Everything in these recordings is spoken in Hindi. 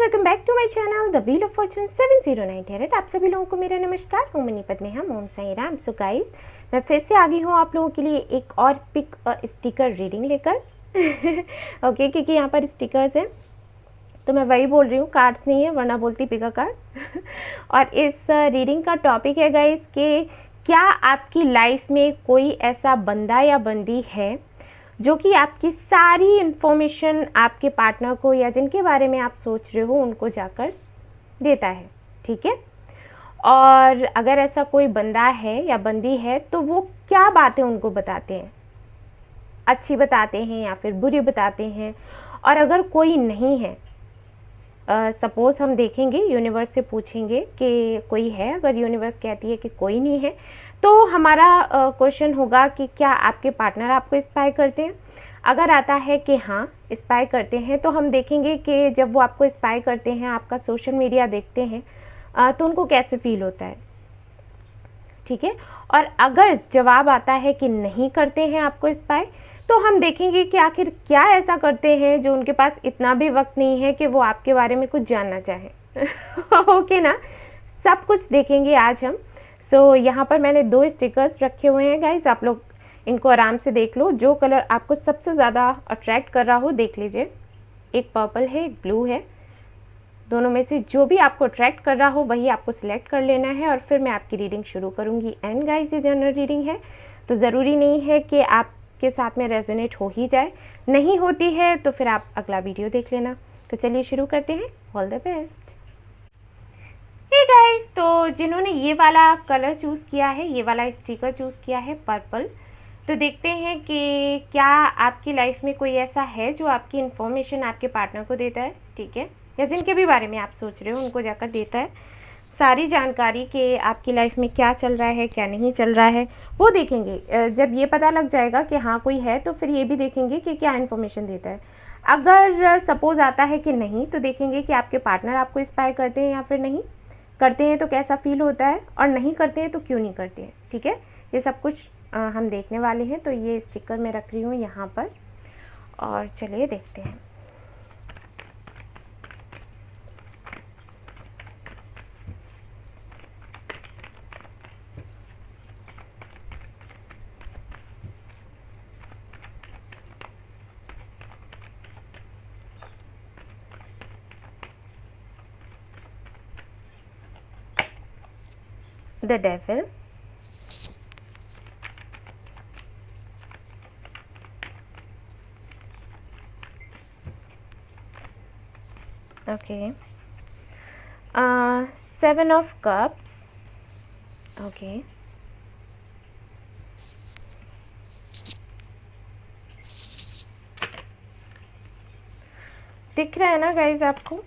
Welcome back to my channel the wheel of fortune 709 आप सभी लोगों को मेरा नमस्कार। हूँ मनी पद्मेहा ओम साई राम। सो गाइस, मैं फिर से आ गई हूँ आप लोगों के लिए एक और पिक और स्टिकर रीडिंग लेकर। ओके, क्योंकि यहाँ पर स्टिकर्स हैं तो मैं वही बोल रही हूँ, कार्ड्स नहीं है, वरना बोलती पिका कार्ड। और इस रीडिंग का टॉपिक है गाइस कि क्या आपकी लाइफ में कोई ऐसा बंदा या बंदी है जो कि आपकी सारी इन्फॉर्मेशन आपके पार्टनर को या जिनके बारे में आप सोच रहे हो उनको जाकर देता है, ठीक है। और अगर ऐसा कोई बंदा है या बंदी है तो वो क्या बातें उनको बताते हैं, अच्छी बताते हैं या फिर बुरी बताते हैं। और अगर कोई नहीं है, सपोज़ हम देखेंगे, यूनिवर्स से पूछेंगे कि कोई है, अगर यूनिवर्स कहती है कि कोई नहीं है तो हमारा क्वेश्चन होगा कि क्या आपके पार्टनर आपको इंस्पायर करते हैं। अगर आता है कि हाँ इंस्पायर करते हैं तो हम देखेंगे कि जब वो आपको इंस्पायर करते हैं, आपका सोशल मीडिया देखते हैं तो उनको कैसे फील होता है, ठीक है। और अगर जवाब आता है कि नहीं करते हैं आपको इंस्पायर, तो हम देखेंगे कि आखिर क्या ऐसा करते हैं जो उनके पास इतना भी वक्त नहीं है कि वो आपके बारे में कुछ जानना चाहें। ओके ना, सब कुछ देखेंगे आज हम। सो यहाँ पर मैंने 2 स्टिकर्स रखे हुए हैं गाइस, आप लोग इनको आराम से देख लो। जो कलर आपको सबसे ज़्यादा अट्रैक्ट कर रहा हो देख लीजिए। एक पर्पल है, एक ब्लू है, दोनों में से जो भी आपको अट्रैक्ट कर रहा हो वही आपको सिलेक्ट कर लेना है और फिर मैं आपकी रीडिंग शुरू करूँगी। एंड गाइस, ये जनरल रीडिंग है तो ज़रूरी नहीं है कि आपके साथ में रेजोनेट हो ही जाए, नहीं होती है तो फिर आप अगला वीडियो देख लेना। तो चलिए शुरू करते हैं। All the best. Hey guys, तो जिन्होंने ये वाला कलर चूज़ किया है, ये वाला स्टिकर चूज़ किया है पर्पल, तो देखते हैं कि क्या आपकी लाइफ में कोई ऐसा है जो आपकी इन्फॉर्मेशन आपके पार्टनर को देता है, ठीक है, या जिनके भी बारे में आप सोच रहे हो उनको जाकर देता है सारी जानकारी कि आपकी लाइफ में क्या चल रहा है क्या नहीं चल रहा है, वो देखेंगे। जब ये पता लग जाएगा कि हाँ कोई है तो फिर ये भी देखेंगे कि क्या इन्फॉर्मेशन देता है। अगर सपोज आता है कि नहीं, तो देखेंगे कि आपके पार्टनर आपको इंस्पायर करते हैं या फिर नहीं करते हैं तो कैसा फील होता है, और नहीं करते हैं तो क्यों नहीं करते हैं, ठीक है। ये सब कुछ हम देखने वाले हैं। तो ये स्टिकर मैं रख रही हूँ यहाँ पर और चलिए देखते हैं। The devil, okay, 7 of cups, okay, दिख रहा है ना गाइज आपको?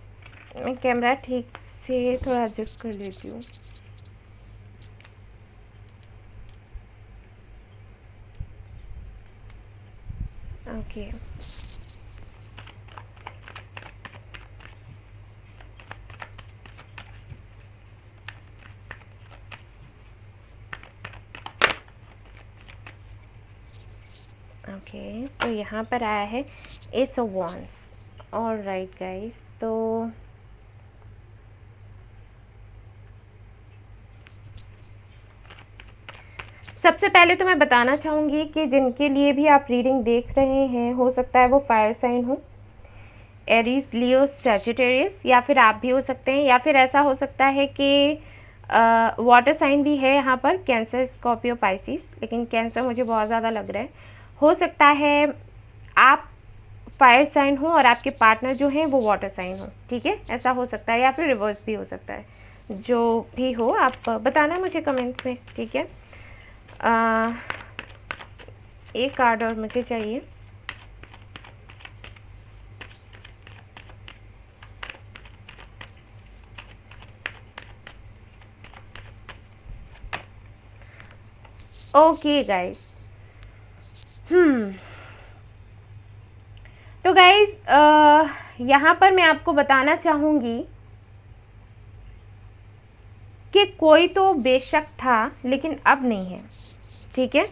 मैं कैमरा ठीक से थोड़ा एडजस्ट कर लेती हूँ। ओके, ओके, तो यहाँ पर आया है S of wands. All right guys, तो सबसे पहले तो मैं बताना चाहूँगी कि जिनके लिए भी आप रीडिंग देख रहे हैं, हो सकता है वो फायर साइन हो, एरीज, लियो, सैजिटेरियस, या फिर आप भी हो सकते हैं, या फिर ऐसा हो सकता है कि वाटर साइन भी है यहाँ पर, कैंसर, स्कॉर्पियो, पाइसिस, लेकिन कैंसर मुझे बहुत ज़्यादा लग रहा है। हो सकता है आप फायर साइन हो और आपके पार्टनर जो हैं वो वाटर साइन हो, ठीक है, ऐसा हो सकता है, या फिर रिवर्स भी हो सकता है। जो भी हो आप बताना मुझे कमेंट्स में, ठीक है। एक कार्ड और मुझे चाहिए। ओके गाइस, तो गाइस यहाँ पर मैं आपको बताना चाहूँगी कि कोई तो बेशक था लेकिन अब नहीं है, ठीक है।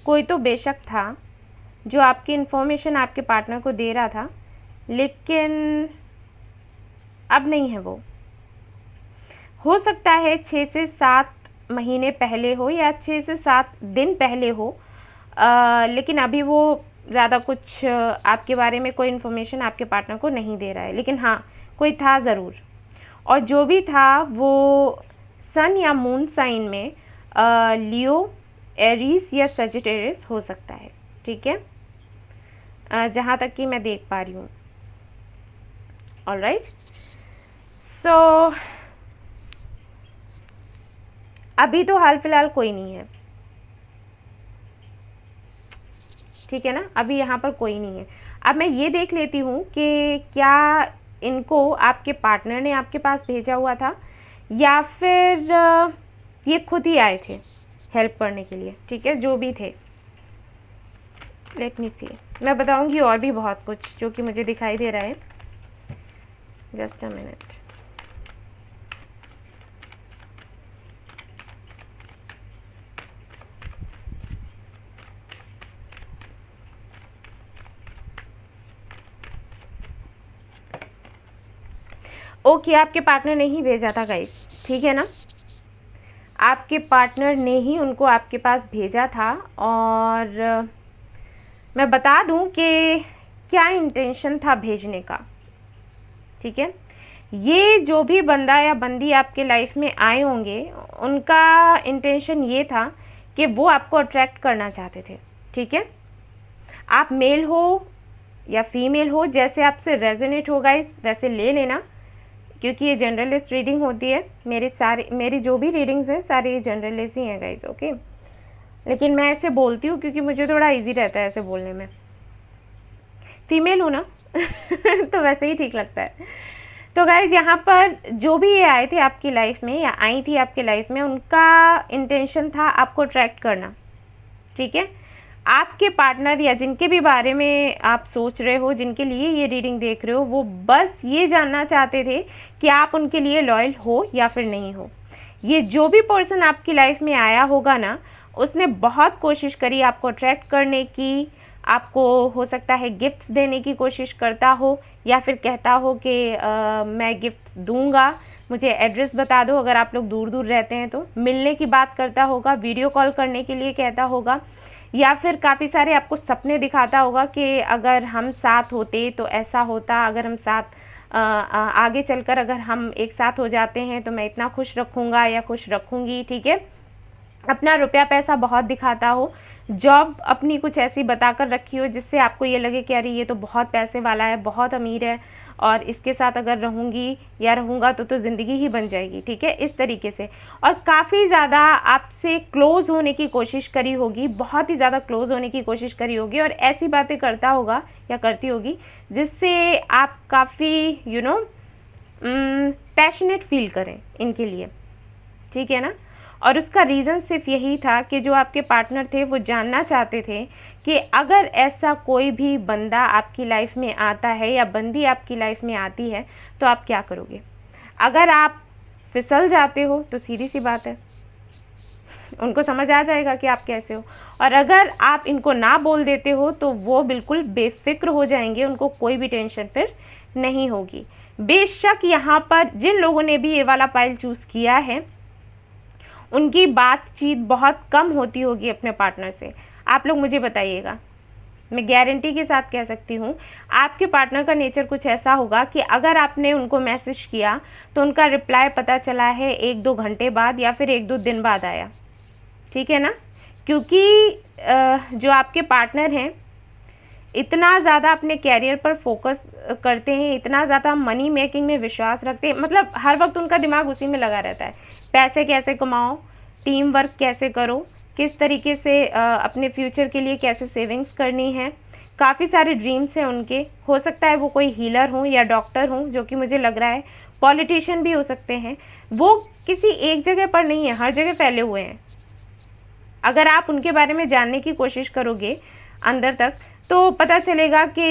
कोई तो बेशक था जो आपकी इन्फॉर्मेशन आपके पार्टनर को दे रहा था, लेकिन अब नहीं है वो। हो सकता है 6 से 7 महीने पहले हो या 6 से 7 दिन पहले हो, लेकिन अभी वो ज़्यादा कुछ आपके बारे में कोई इन्फॉर्मेशन आपके पार्टनर को नहीं दे रहा है, लेकिन हाँ कोई था ज़रूर। और जो भी था वो सन या मून साइन में लियो, एरीज या सजिटेरियस हो सकता है, ठीक है, जहाँ तक कि मैं देख पा रही हूँ। ऑलराइट, सो अभी तो हाल फिलहाल कोई नहीं है, ठीक है ना, अभी यहाँ पर कोई नहीं है। अब मैं ये देख लेती हूँ कि क्या इनको आपके पार्टनर ने आपके पास भेजा हुआ था या फिर ये खुद ही आए थे हेल्प करने के लिए, ठीक है, जो भी थे। लेट मी सी, मैं बताऊंगी और भी बहुत कुछ जो कि मुझे दिखाई दे रहा है। Just a minute. ओके, आपके पार्टनर ने ही भेजा था गाइस, ठीक है ना, आपके पार्टनर ने ही उनको आपके पास भेजा था। और मैं बता दूं कि क्या इंटेंशन था भेजने का, ठीक है। ये जो भी बंदा या बंदी आपके लाइफ में आए होंगे उनका इंटेंशन ये था कि वो आपको अट्रैक्ट करना चाहते थे, ठीक है। आप मेल हो या फीमेल हो, जैसे आपसे रेजोनेट होगा इस वैसे ले लेना, क्योंकि ये जनरलिस्ट रीडिंग होती है। मेरी जो भी रीडिंग्स हैं सारी जनरलिस्ट ही हैं गाइस, ओके। लेकिन मैं ऐसे बोलती हूँ क्योंकि मुझे थोड़ा इजी रहता है ऐसे बोलने में। फीमेल हूँ ना तो वैसे ही ठीक लगता है। तो गाइज यहाँ पर जो भी ये आए थे आपकी लाइफ में या आई थी आपकी लाइफ में, उनका इंटेंशन था आपको अट्रैक्ट करना, ठीक है। आपके पार्टनर या जिनके भी बारे में आप सोच रहे हो, जिनके लिए ये रीडिंग देख रहे हो, वो बस ये जानना चाहते थे कि आप उनके लिए लॉयल हो या फिर नहीं हो। ये जो भी पर्सन आपकी लाइफ में आया होगा ना, उसने बहुत कोशिश करी आपको अट्रैक्ट करने की, आपको हो सकता है गिफ्ट्स देने की कोशिश करता हो या फिर कहता हो कि मैं गिफ्ट दूंगा, मुझे एड्रेस बता दो, अगर आप लोग दूर दूर रहते हैं तो मिलने की बात करता होगा, वीडियो कॉल करने के लिए कहता होगा, या फिर काफ़ी सारे आपको सपने दिखाता होगा कि अगर हम साथ होते तो ऐसा होता, अगर हम साथ आगे चलकर अगर हम एक साथ हो जाते हैं तो मैं इतना खुश रखूँगा या खुश रखूँगी, ठीक है। अपना रुपया पैसा बहुत दिखाता हो, जॉब अपनी कुछ ऐसी बताकर रखी हो जिससे आपको ये लगे कि अरे ये तो बहुत पैसे वाला है, बहुत अमीर है और इसके साथ अगर रहूँगी या रहूँगा तो ज़िंदगी ही बन जाएगी, ठीक है, इस तरीके से। और काफ़ी ज़्यादा आपसे क्लोज़ होने की कोशिश करी होगी, बहुत ही ज़्यादा क्लोज़ होने की कोशिश करी होगी और ऐसी बातें करता होगा या करती होगी जिससे आप काफ़ी पैशनेट फील करें इनके लिए, ठीक है ना। और उसका रीज़न सिर्फ यही था कि जो आपके पार्टनर थे वो जानना चाहते थे कि अगर ऐसा कोई भी बंदा आपकी लाइफ में आता है या बंदी आपकी लाइफ में आती है तो आप क्या करोगे। अगर आप फिसल जाते हो तो सीधी सी बात है, उनको समझ आ जाएगा कि आप कैसे हो, और अगर आप इनको ना बोल देते हो तो वो बिल्कुल बेफिक्र हो जाएंगे, उनको कोई भी टेंशन फिर नहीं होगी। बेशक यहाँ पर जिन लोगों ने भी ये वाला पाइल चूज़ किया है उनकी बातचीत बहुत कम होती होगी अपने पार्टनर से, आप लोग मुझे बताइएगा। मैं गारंटी के साथ कह सकती हूँ आपके पार्टनर का नेचर कुछ ऐसा होगा कि अगर आपने उनको मैसेज किया तो उनका रिप्लाई पता चला है 1-2 घंटे बाद या फिर 1-2 दिन बाद आया, ठीक है ना। क्योंकि जो आपके पार्टनर हैं इतना ज़्यादा अपने कैरियर पर फोकस करते हैं, इतना ज़्यादा मनी मेकिंग में विश्वास रखते हैं, मतलब हर वक्त उनका दिमाग उसी में लगा रहता है, पैसे कैसे कमाओ, टीम वर्क कैसे करो, किस तरीके से अपने फ्यूचर के लिए कैसे सेविंग्स करनी है। काफ़ी सारे ड्रीम्स हैं उनके, हो सकता है वो कोई हीलर हों या डॉक्टर हों, जो कि मुझे लग रहा है पॉलिटिशियन भी हो सकते हैं। वो किसी एक जगह पर नहीं है, हर जगह फैले हुए हैं। अगर आप उनके बारे में जानने की कोशिश करोगे अंदर तक तो पता चलेगा कि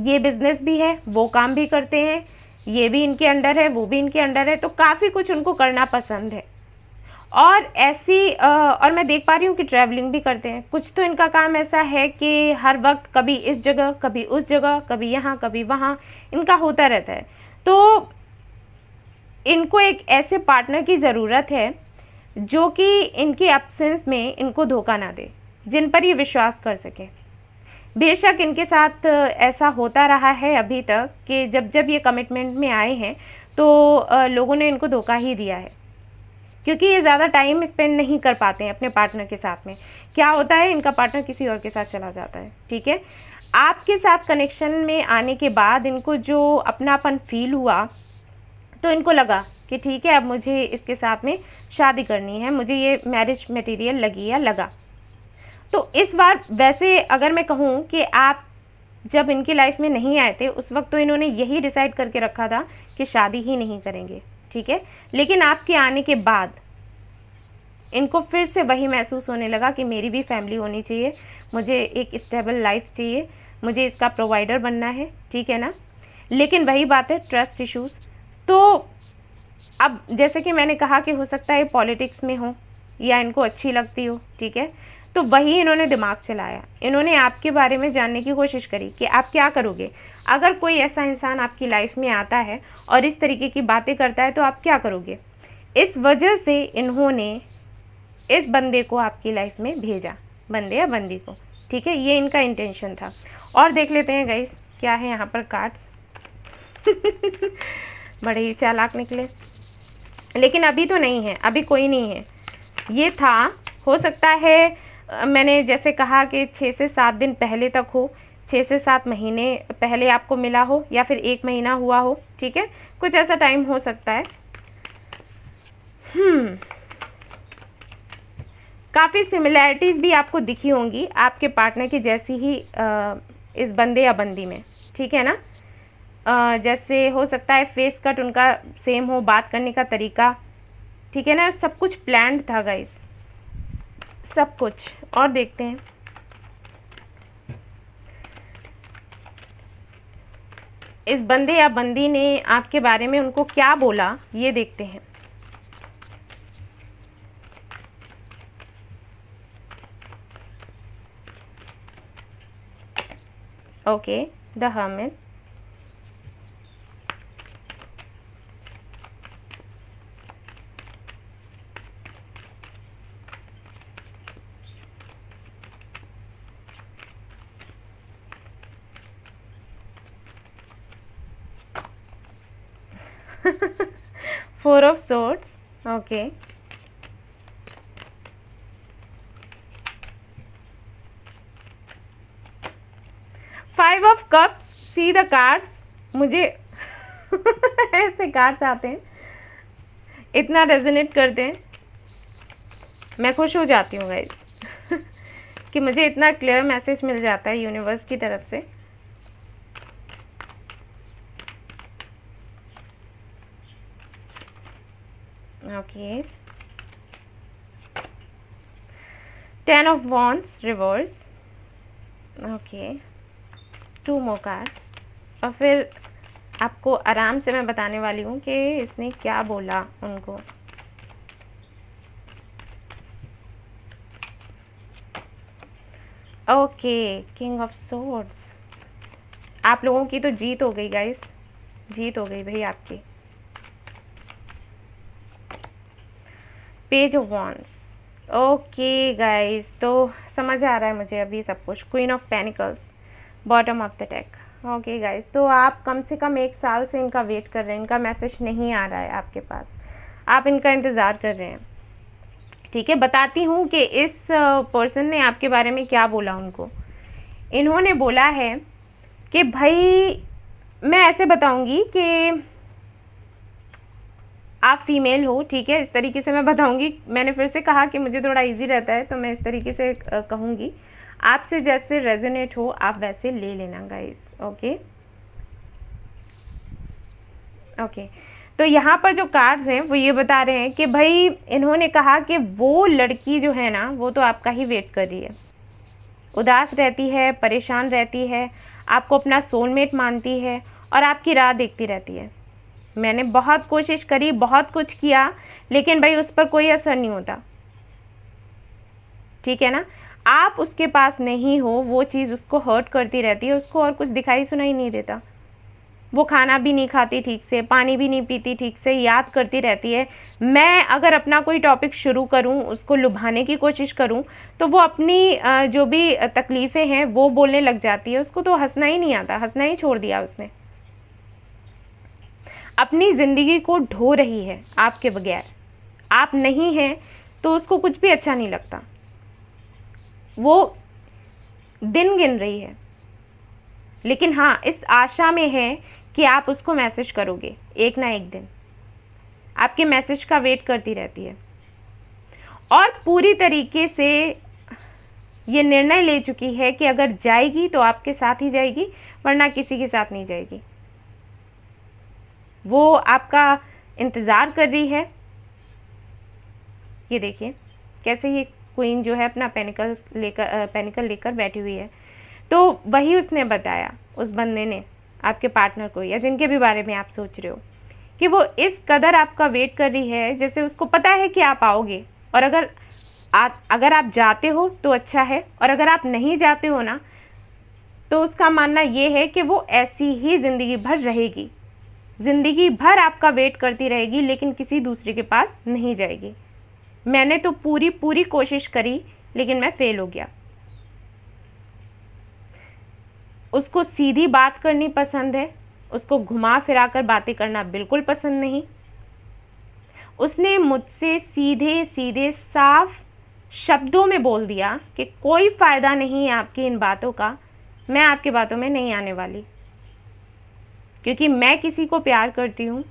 ये बिजनेस भी है, वो काम भी करते हैं, ये भी इनके अंडर है, वो भी इनके अंडर है, तो काफ़ी कुछ उनको करना पसंद है। और और मैं देख पा रही हूँ कि ट्रैवलिंग भी करते हैं। कुछ तो इनका काम ऐसा है कि हर वक्त कभी इस जगह कभी उस जगह, कभी यहाँ कभी वहाँ, इनका होता रहता है। तो इनको एक ऐसे पार्टनर की ज़रूरत है जो कि इनके एब्सेंस में इनको धोखा ना दे, जिन पर ये विश्वास कर सके। बेशक इनके साथ ऐसा होता रहा है अभी तक कि जब जब ये कमिटमेंट में आए हैं तो लोगों ने इनको धोखा ही दिया है, क्योंकि ये ज़्यादा टाइम स्पेंड नहीं कर पाते हैं अपने पार्टनर के साथ में। क्या होता है, इनका पार्टनर किसी और के साथ चला जाता है। ठीक है, आपके साथ कनेक्शन में आने के बाद इनको जो अपनापन फील हुआ तो इनको लगा कि ठीक है, अब मुझे इसके साथ में शादी करनी है, मुझे ये मैरिज मटेरियल लगी या लगा। तो इस बार वैसे अगर मैं कहूँ कि आप जब इनकी लाइफ में नहीं आए थे उस वक्त तो इन्होंने यही डिसाइड करके रखा था कि शादी ही नहीं करेंगे। ठीक है, लेकिन आपके आने के बाद इनको फिर से वही महसूस होने लगा कि मेरी भी फैमिली होनी चाहिए, मुझे एक स्टेबल लाइफ चाहिए, मुझे इसका प्रोवाइडर बनना है। ठीक है ना, लेकिन वही बात है, ट्रस्ट इश्यूज़। तो अब जैसे कि मैंने कहा कि हो सकता है पॉलिटिक्स में हो या इनको अच्छी लगती हो। ठीक है, तो वही इन्होंने दिमाग चलाया, इन्होंने आपके बारे में जानने की कोशिश करी कि आप क्या करोगे अगर कोई ऐसा इंसान आपकी लाइफ में आता है और इस तरीके की बातें करता है, तो आप क्या करोगे। इस वजह से इन्होंने इस बंदे को आपकी लाइफ में भेजा, बंदे या बंदी को। ठीक है, ये इनका इंटेंशन था। और देख लेते हैं गाइस क्या है यहाँ पर कार्ड्स। बड़े ही चालाक निकले, लेकिन अभी तो नहीं है, अभी कोई नहीं है। ये था, हो सकता है मैंने जैसे कहा कि 6 से 7 दिन पहले तक हो, 6 से 7 महीने पहले आपको मिला हो या फिर 1 महीना हुआ हो। ठीक है, कुछ ऐसा टाइम हो सकता है। काफ़ी सिमिलैरिटीज़ भी आपको दिखी होंगी आपके पार्टनर की जैसी ही इस बंदे या बंदी में। ठीक है ना, जैसे हो सकता है फेस कट उनका सेम हो, बात करने का तरीका। ठीक है ना, सब कुछ प्लान्ड था गाइस, सब कुछ। और देखते हैं इस बंदे या बंदी ने आपके बारे में उनको क्या बोला, ये देखते हैं। Okay, the hermit, Four of Swords. Okay. Five of Cups. See the cards. मुझे ऐसे कार्ड्स आते हैं, इतना रेजोनेट करते हैं, मैं खुश हो जाती हूँ गाइस कि मुझे इतना क्लियर मैसेज मिल जाता है यूनिवर्स की तरफ से। Okay, 10 of Wands reverse. Okay, 2 more cards। और फिर आपको आराम से मैं बताने वाली हूँ कि इसने क्या बोला उनको। Okay, king of swords. आप लोगों की तो जीत हो गई गाइस, जीत हो गई भाई आपकी। Page of wands. Okay guys, तो समझ आ रहा है मुझे अभी सब कुछ। Queen of pentacles, bottom of the deck. Okay guys, तो आप कम से कम 1 साल से इनका वेट कर रहे हैं, इनका मैसेज नहीं आ रहा है आपके पास, आप इनका इंतज़ार कर रहे हैं। ठीक है, बताती हूँ कि इस पर्सन ने आपके बारे में क्या बोला उनको। इन्होंने बोला है कि भाई, मैं ऐसे बताऊँगी कि आप फीमेल हो। ठीक है, इस तरीके से मैं बताऊंगी। मैंने फिर से कहा कि मुझे थोड़ा इजी रहता है, तो मैं इस तरीके से कहूँगी। आपसे जैसे रेजोनेट हो आप वैसे ले लेना गाइस। ओके ओके, तो यहाँ पर जो कार्ड्स हैं वो ये बता रहे हैं कि भाई इन्होंने कहा कि वो लड़की जो है ना, वो तो आपका ही वेट कर रही है, उदास रहती है, परेशान रहती है, आपको अपना सोलमेट मानती है और आपकी राह देखती रहती है। मैंने बहुत कोशिश करी, बहुत कुछ किया, लेकिन भाई उस पर कोई असर नहीं होता। ठीक है ना, आप उसके पास नहीं हो, वो चीज़ उसको हर्ट करती रहती है, उसको और कुछ दिखाई सुनाई नहीं देता। वो खाना भी नहीं खाती ठीक से, पानी भी नहीं पीती ठीक से, याद करती रहती है। मैं अगर अपना कोई टॉपिक शुरू करूं, उसको लुभाने की कोशिश करूं, तो वो अपनी जो भी तकलीफ़ें हैं वो बोलने लग जाती है। उसको तो हंसना ही नहीं आता, हंसना ही छोड़ दिया उसने। अपनी ज़िंदगी को ढो रही है आपके बगैर। आप नहीं हैं तो उसको कुछ भी अच्छा नहीं लगता। वो दिन गिन रही है, लेकिन हाँ, इस आशा में है कि आप उसको मैसेज करोगे एक ना एक दिन। आपके मैसेज का वेट करती रहती है और पूरी तरीके से ये निर्णय ले चुकी है कि अगर जाएगी तो आपके साथ ही जाएगी, वरना किसी के साथ नहीं जाएगी। वो आपका इंतज़ार कर रही है। ये देखिए कैसे ये क्वीन जो है अपना पेनिकल लेकर बैठी हुई है। तो वही उसने बताया, उस बंदे ने, आपके पार्टनर को, या जिनके भी बारे में आप सोच रहे हो, कि वो इस कदर आपका वेट कर रही है जैसे उसको पता है कि आप आओगे। और अगर आप जाते हो तो अच्छा है, और अगर आप नहीं जाते हो ना, तो उसका मानना ये है कि वो ऐसी ही ज़िंदगी भर रहेगी, ज़िंदगी भर आपका वेट करती रहेगी, लेकिन किसी दूसरे के पास नहीं जाएगी। मैंने तो पूरी कोशिश करी, लेकिन मैं फेल हो गया। उसको सीधी बात करनी पसंद है, उसको घुमा फिरा कर बातें करना बिल्कुल पसंद नहीं। उसने मुझसे सीधे सीधे साफ शब्दों में बोल दिया कि कोई फ़ायदा नहीं है आपकी इन बातों का, मैं आपकी बातों में नहीं आने वाली, क्योंकि मैं किसी को प्यार करती हूँ,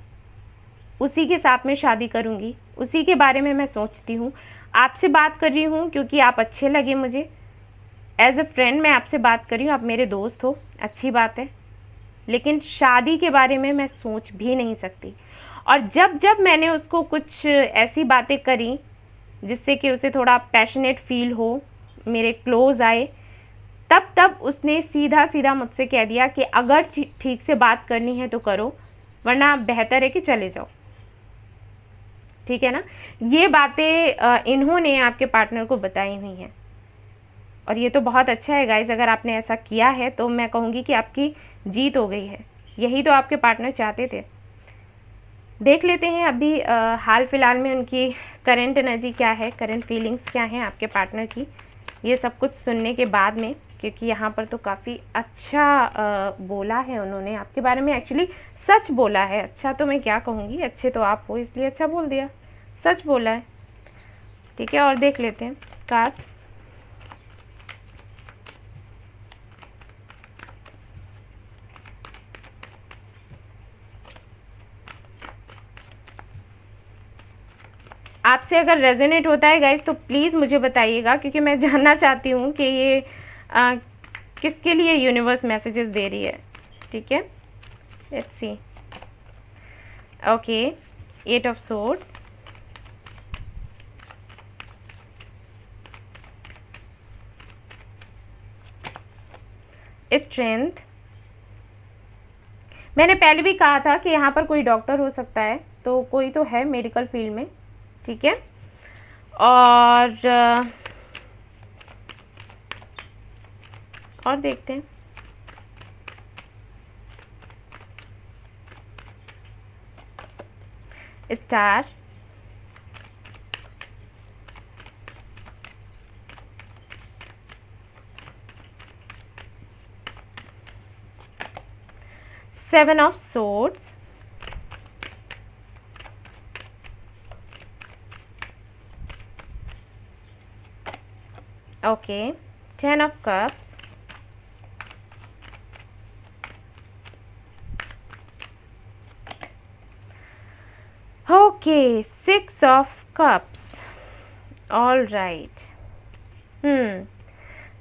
उसी के साथ में शादी करूँगी, उसी के बारे में मैं सोचती हूँ। आपसे बात कर रही हूँ क्योंकि आप अच्छे लगे मुझे, एज अ फ्रेंड मैं आपसे बात कर रही हूँ, आप मेरे दोस्त हो, अच्छी बात है, लेकिन शादी के बारे में मैं सोच भी नहीं सकती। और जब जब मैंने उसको कुछ ऐसी बातें करी जिससे कि उसे थोड़ा पैशनेट फील हो, मेरे क्लोज आए, तब तब उसने सीधा सीधा मुझसे कह दिया कि अगर ठीक से बात करनी है तो करो, वरना बेहतर है कि चले जाओ। ठीक है ना। ये बातें इन्होंने आपके पार्टनर को बताई हुई हैं, और ये तो बहुत अच्छा है गाइज। अगर आपने ऐसा किया है तो मैं कहूँगी कि आपकी जीत हो गई है। यही तो आपके पार्टनर चाहते थे। देख लेते हैं अभी हाल फिलहाल में उनकी करंट एनर्जी क्या है, करंट फीलिंग्स क्या हैं आपके पार्टनर की, ये सब कुछ सुनने के बाद में, क्योंकि यहाँ पर तो काफ़ी अच्छा बोला है उन्होंने आपके बारे में। एक्चुअली सच बोला है, अच्छा तो मैं क्या कहूँगी, अच्छे तो आप हो इसलिए अच्छा बोल दिया, सच बोला है। ठीक है, और देख लेते हैं कार्ड्स। आपसे अगर रेजोनेट होता है गाइज तो प्लीज़ मुझे बताइएगा, क्योंकि मैं जानना चाहती हूँ कि ये किसके लिए यूनिवर्स मैसेजेस दे रही है। ठीक है, let's see. Okay, 8 of swords, strength. मैंने पहले भी कहा था कि यहाँ पर कोई डॉक्टर हो सकता है, तो कोई तो है मेडिकल फील्ड में। ठीक है, और देखते हैं। Star, seven of swords, okay, 10 of cups, okay, 6 of cups. All right.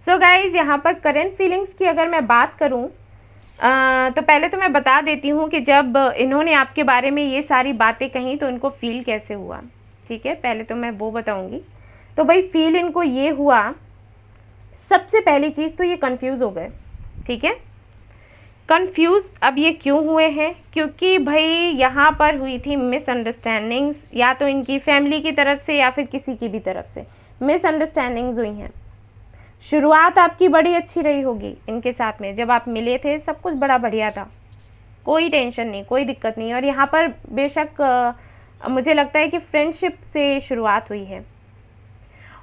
So guys, यहाँ पर करंट फीलिंग्स की अगर मैं बात करूँ तो पहले तो मैं बता देती हूँ कि जब इन्होंने आपके बारे में ये सारी बातें कही तो इनको फील कैसे हुआ। ठीक है, पहले तो मैं वो बताऊँगी। तो भाई फील इनको ये हुआ, सबसे पहली चीज़ तो ये कंफ्यूज हो गए। ठीक है, कंफ्यूज अब ये क्यों हुए हैं, क्योंकि भाई यहाँ पर हुई थी मिसअंडरस्टैंडिंग्स, या तो इनकी फैमिली की तरफ से या फिर किसी की भी तरफ से मिसअंडरस्टैंडिंग्स हुई हैं। शुरुआत आपकी बड़ी अच्छी रही होगी इनके साथ में, जब आप मिले थे सब कुछ बड़ा बढ़िया था। कोई टेंशन नहीं, कोई दिक्कत नहीं। और यहाँ पर बेशक मुझे लगता है कि फ्रेंडशिप से शुरुआत हुई है,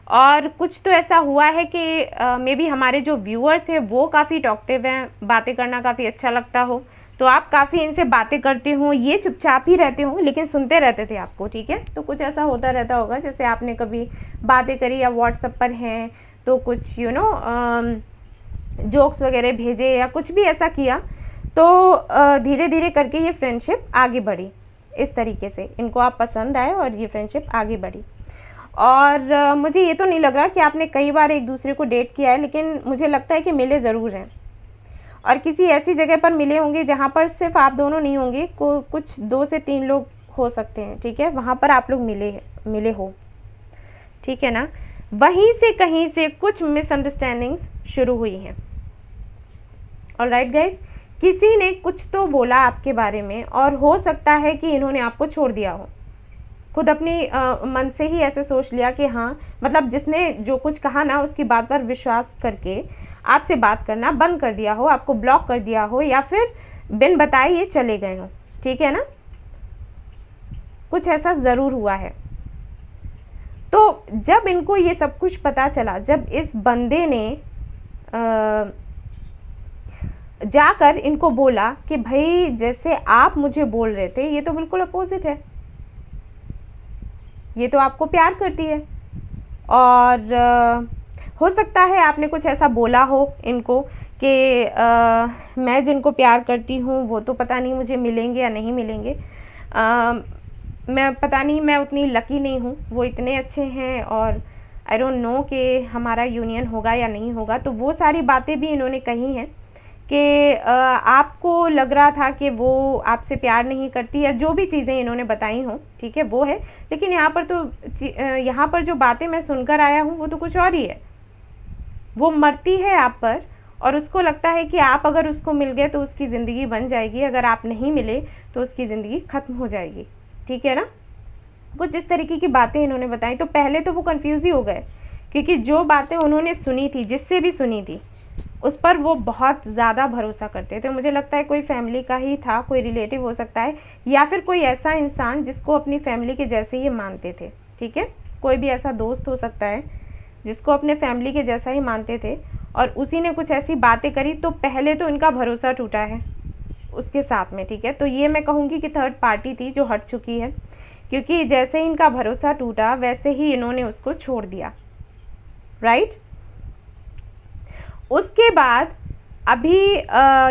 और कुछ तो ऐसा हुआ है कि मे बी हमारे जो व्यूअर्स हैं वो काफ़ी टॉकटिव हैं, बातें करना काफ़ी अच्छा लगता हो, तो आप काफ़ी इनसे बातें करते हो, ये चुपचाप ही रहते हो लेकिन सुनते रहते थे आपको, ठीक है। तो कुछ ऐसा होता रहता होगा, जैसे आपने कभी बातें करी या व्हाट्सएप पर हैं तो कुछ जोक्स वगैरह भेजे या कुछ भी ऐसा किया, तो धीरे धीरे करके ये फ्रेंडशिप आगे बढ़ी। इस तरीके से इनको आप पसंद आए और ये फ्रेंडशिप आगे बढ़ी। और मुझे ये तो नहीं लग रहा कि आपने कई बार एक दूसरे को डेट किया है, लेकिन मुझे लगता है कि मिले ज़रूर हैं, और किसी ऐसी जगह पर मिले होंगे जहाँ पर सिर्फ आप दोनों नहीं होंगे, कुछ 2 से 3 लोग हो सकते हैं, ठीक है, वहाँ पर आप लोग मिले हो, ठीक है ना। वहीं से कहीं से कुछ मिसअंडरस्टैंडिंग्स शुरू हुई हैं। ऑलराइट गाइस, किसी ने कुछ तो बोला आपके बारे में, और हो सकता है कि इन्होंने आपको छोड़ दिया हो, खुद अपनी मन से ही ऐसे सोच लिया कि हाँ, मतलब जिसने जो कुछ कहा ना उसकी बात पर विश्वास करके आपसे बात करना बंद कर दिया हो, आपको ब्लॉक कर दिया हो, या फिर बिन बताए ये चले गए हो, ठीक है ना। कुछ ऐसा ज़रूर हुआ है। तो जब इनको ये सब कुछ पता चला, जब इस बंदे ने जाकर इनको बोला कि भाई जैसे आप मुझे बोल रहे थे ये तो बिल्कुल अपोजिट है, ये तो आपको प्यार करती है, और हो सकता है आपने कुछ ऐसा बोला हो इनको कि मैं जिनको प्यार करती हूँ वो तो पता नहीं मुझे मिलेंगे या नहीं मिलेंगे, मैं पता नहीं, मैं उतनी लकी नहीं हूँ, वो इतने अच्छे हैं और आई डोंट नो कि हमारा यूनियन होगा या नहीं होगा। तो वो सारी बातें भी इन्होंने कही हैं कि आपको लग रहा था कि वो आपसे प्यार नहीं करती, या जो भी चीज़ें इन्होंने बताई हों, ठीक है, वो है। लेकिन यहाँ पर जो बातें मैं सुनकर आया हूँ वो तो कुछ और ही है। वो मरती है आप पर, और उसको लगता है कि आप अगर उसको मिल गए तो उसकी ज़िंदगी बन जाएगी, अगर आप नहीं मिले तो उसकी ज़िंदगी ख़त्म हो जाएगी, ठीक है ना। कुछ इस तरीके की बातें इन्होंने बताई। तो पहले तो वो कंफ्यूज ही हो गए, क्योंकि जो बातें उन्होंने सुनी थी, जिससे भी सुनी थी, उस पर वो बहुत ज़्यादा भरोसा करते थे। मुझे लगता है कोई फैमिली का ही था, कोई रिलेटिव हो सकता है, या फिर कोई ऐसा इंसान जिसको अपनी फैमिली के जैसे ही मानते थे, ठीक है। कोई भी ऐसा दोस्त हो सकता है जिसको अपने फैमिली के जैसा ही मानते थे, और उसी ने कुछ ऐसी बातें करी, तो पहले तो इनका भरोसा टूटा है उसके साथ में, ठीक है। तो ये मैं कहूँगी कि थर्ड पार्टी थी जो हट चुकी है, क्योंकि जैसे ही इनका भरोसा टूटा वैसे ही इन्होंने उसको छोड़ दिया, राइट। उसके बाद अभी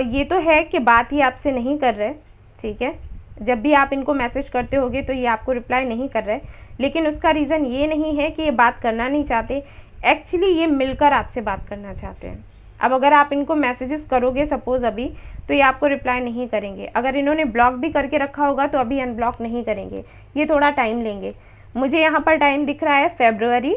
ये तो है कि बात ही आपसे नहीं कर रहे, ठीक है। जब भी आप इनको मैसेज करते होगे तो ये आपको रिप्लाई नहीं कर रहे, लेकिन उसका रीज़न ये नहीं है कि ये बात करना नहीं चाहते, एक्चुअली ये मिलकर आपसे बात करना चाहते हैं। अब अगर आप इनको मैसेजेस करोगे सपोज़ अभी, तो ये आपको रिप्लाई नहीं करेंगे। अगर इन्होंने ब्लॉक भी करके रखा होगा तो अभी अनब्लॉक नहीं करेंगे, ये थोड़ा टाइम लेंगे। मुझे यहाँ पर टाइम दिख रहा है फरवरी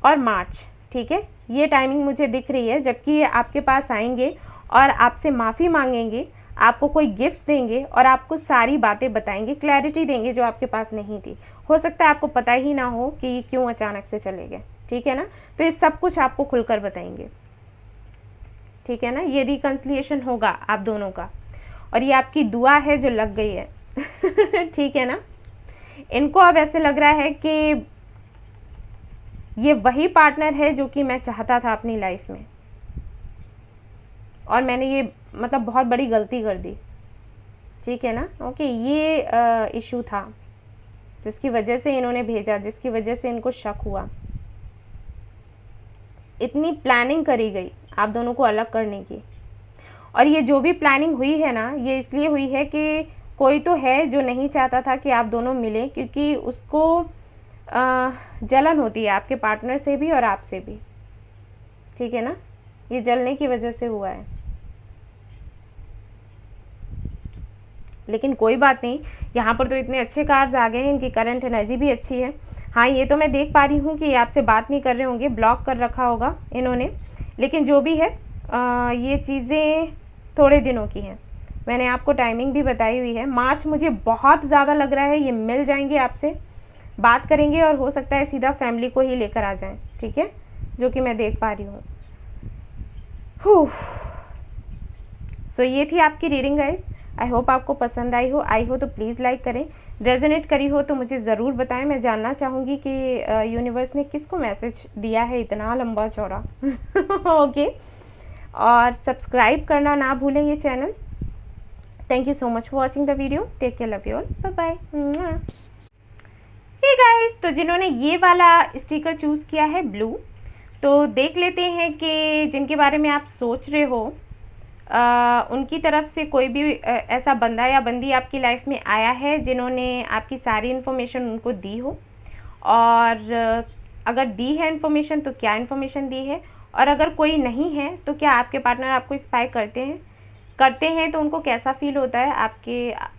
और मार्च, ठीक है, ये टाइमिंग मुझे दिख रही है। जबकि ये आपके पास आएंगे और आपसे माफ़ी मांगेंगे, आपको कोई गिफ्ट देंगे और आपको सारी बातें बताएंगे, क्लैरिटी देंगे जो आपके पास नहीं थी। हो सकता है आपको पता ही ना हो कि ये क्यों अचानक से चले गए, ठीक है ना। तो ये सब कुछ आपको खुलकर बताएंगे, ठीक है ना। ये रिकन्सिलिएशन होगा आप दोनों का, और ये आपकी दुआ है जो लग गई है ठीक है ना। इनको अब ऐसे लग रहा है कि ये वही पार्टनर है जो कि मैं चाहता था अपनी लाइफ में, और मैंने ये मतलब बहुत बड़ी गलती कर दी, ठीक है ना। ओके, ये इशू था जिसकी वजह से इन्होंने भेजा, जिसकी वजह से इनको शक हुआ। इतनी प्लानिंग करी गई आप दोनों को अलग करने की, और ये जो भी प्लानिंग हुई है ना, ये इसलिए हुई है कि कोई तो है जो नहीं चाहता था कि आप दोनों मिलें, क्योंकि उसको जलन होती है आपके पार्टनर से भी और आपसे भी, ठीक है ना। ये जलने की वजह से हुआ है, लेकिन कोई बात नहीं। यहाँ पर तो इतने अच्छे कार्ड्स आ गए हैं, इनकी करंट एनर्जी भी अच्छी है। हाँ, ये तो मैं देख पा रही हूँ कि ये आपसे बात नहीं कर रहे होंगे, ब्लॉक कर रखा होगा इन्होंने, लेकिन जो भी है ये चीज़ें थोड़े दिनों की हैं। मैंने आपको टाइमिंग भी बताई हुई है। मार्च मुझे बहुत ज़्यादा लग रहा है ये मिल जाएंगे, आपसे बात करेंगे, और हो सकता है सीधा फैमिली को ही लेकर आ जाएं, ठीक है, जो कि मैं देख पा रही हूँ। सो ये थी आपकी रीडिंग गाइस। आई होप आपको पसंद आई हो तो प्लीज़ लाइक करें, रेजोनेट करी हो तो मुझे ज़रूर बताएं। मैं जानना चाहूँगी कि यूनिवर्स ने किसको मैसेज दिया है इतना लंबा चौड़ा। ओके, और सब्सक्राइब करना ना भूलें ये channel. Thank you so much for watching the video. Take care, love you all, bye bye. Hey guys, तो जिन्होंने ये वाला स्टिकर चूज़ किया है ब्लू, तो देख लेते हैं कि जिनके बारे में आप सोच रहे हो उनकी तरफ से कोई भी ऐसा बंदा या बंदी आपकी लाइफ में आया है जिन्होंने आपकी सारी इन्फॉर्मेशन उनको दी हो, और अगर दी है इन्फॉर्मेशन तो क्या इन्फॉर्मेशन दी है, और अगर कोई नहीं है तो क्या आपके पार्टनर आपको स्पाई करते हैं तो उनको कैसा फील होता है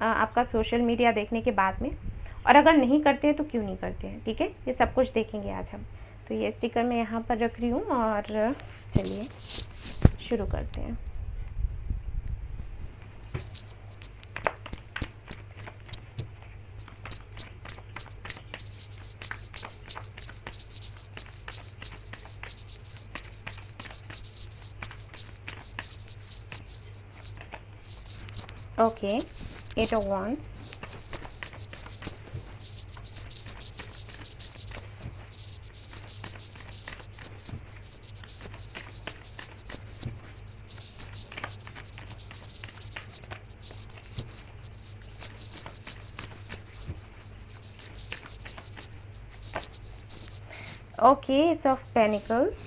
आपका सोशल मीडिया देखने के बाद में, और अगर नहीं करते हैं तो क्यों नहीं करते हैं। ठीक है, ये सब कुछ देखेंगे आज हम। तो ये स्टिकर मैं यहाँ पर रख रही हूँ और चलिए शुरू करते हैं। Okay, 8 of Wands, okay, Ace of Pentacles,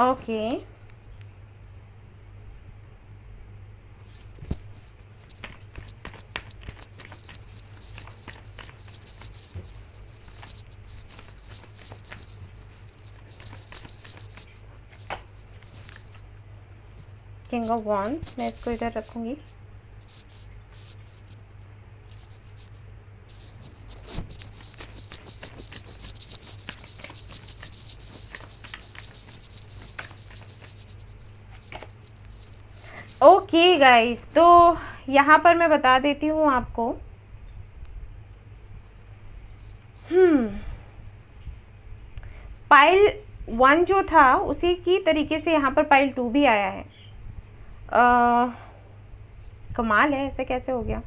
okay, king of wands. मैं इसको इधर रखूंगी। ओके गाइस, तो यहाँ पर मैं बता देती हूँ आपको। पाइल 1 जो था उसी की तरीके से यहाँ पर पाइल 2 भी आया है। कमाल है, ऐसे कैसे हो गया।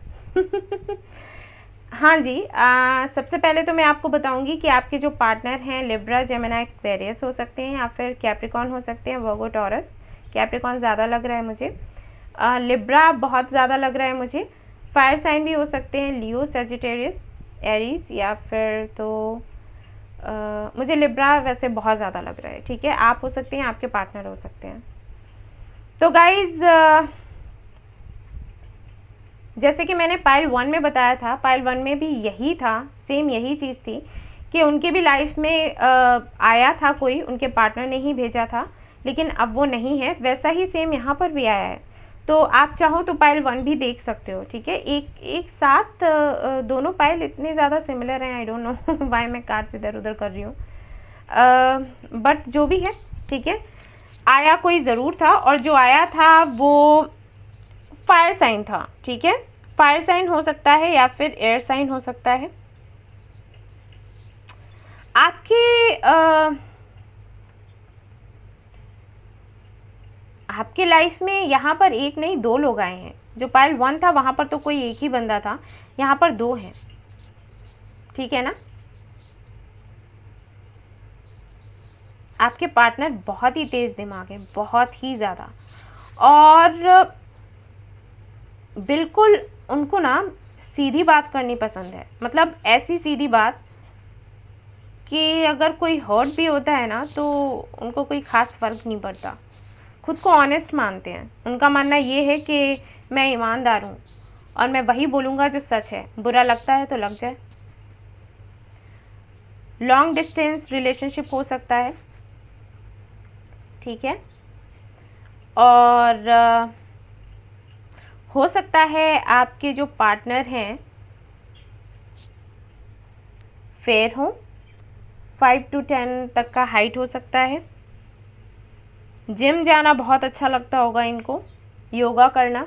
हाँ जी, सबसे पहले तो मैं आपको बताऊंगी कि आपके जो पार्टनर हैं लिब्रा, जेमिनी, एक्वेरियस हो सकते हैं, या फिर कैप्रिकॉर्न हो सकते हैं, वर्गो, टॉरस। कैप्रिकॉर्न ज़्यादा लग रहा है मुझे, लिब्रा बहुत ज़्यादा लग रहा है मुझे। फायर साइन भी हो सकते हैं, लियो, सजिटेरियस, एरीज, या फिर तो मुझे लिब्रा वैसे बहुत ज़्यादा लग रहा है। ठीक है, आप हो सकते हैं, आपके पार्टनर हो सकते हैं। तो गाइज, जैसे कि मैंने पाइल 1 में बताया था, पाइल 1 में भी यही था, सेम यही चीज़ थी कि उनके भी लाइफ में आया था कोई, उनके पार्टनर ने ही भेजा था, लेकिन अब वो नहीं है। वैसा ही सेम यहाँ पर भी आया है। तो आप चाहो तो पाइल 1 भी देख सकते हो। ठीक है, एक साथ दोनों पाइल इतने ज़्यादा सिमिलर हैं, आई डोंट नो वाई मैं कार्ड्स इधर उधर कर रही हूँ, बट जो भी है ठीक है, आया कोई ज़रूर था, और जो आया था वो फायर साइन था। ठीक है, फायर साइन हो सकता है या फिर एयर साइन हो सकता है। आपके लाइफ में यहाँ पर एक नहीं 2 लोग आए हैं। जो पाइल 1 था वहाँ पर तो कोई एक ही बंदा था, यहाँ पर 2 हैं। ठीक है ना, आपके पार्टनर बहुत ही तेज दिमाग है, बहुत ही ज़्यादा, और बिल्कुल उनको ना सीधी बात करनी पसंद है। मतलब ऐसी सीधी बात कि अगर कोई हर्ट भी होता है ना तो उनको कोई ख़ास फ़र्क नहीं पड़ता। खुद को ऑनेस्ट मानते हैं। उनका मानना ये है कि मैं ईमानदार हूँ और मैं वही बोलूँगा जो सच है, बुरा लगता है तो लग जाए। लॉन्ग डिस्टेंस रिलेशनशिप हो सकता है। ठीक है, और हो सकता है आपके जो पार्टनर हैं फेयर हो, 5 to 10 तक का हाइट हो सकता है। जिम जाना बहुत अच्छा लगता होगा इनको, योगा करना।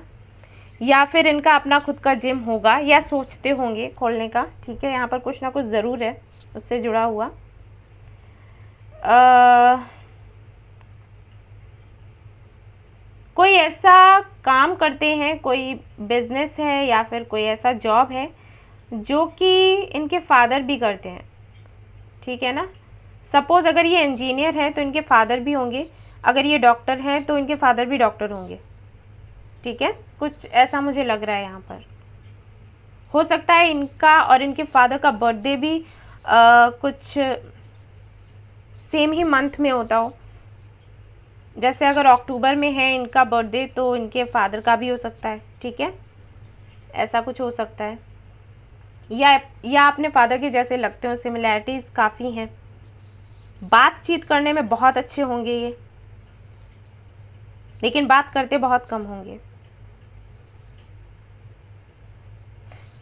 या फिर इनका अपना खुद का जिम होगा या सोचते होंगे खोलने का, ठीक है। यहाँ पर कुछ ना कुछ ज़रूर है उससे जुड़ा हुआ। कोई ऐसा काम करते हैं, कोई बिजनेस है या फिर कोई ऐसा जॉब है जो कि इनके फादर भी करते हैं, ठीक है ना। सपोज़ अगर ये इंजीनियर हैं तो इनके फादर भी होंगे, अगर ये डॉक्टर हैं तो इनके फादर भी डॉक्टर होंगे, ठीक है। कुछ ऐसा मुझे लग रहा है यहाँ पर। हो सकता है इनका और इनके फादर का बर्थडे भी कुछ सेम ही मंथ में होता हो। जैसे अगर अक्टूबर में है इनका बर्थडे तो इनके फादर का भी हो सकता है, ठीक है। ऐसा कुछ हो सकता है। या अपने फादर के जैसे लगते हो, सिमिलैरिटीज़ काफ़ी हैं। बातचीत करने में बहुत अच्छे होंगे ये, लेकिन बात करते बहुत कम होंगे।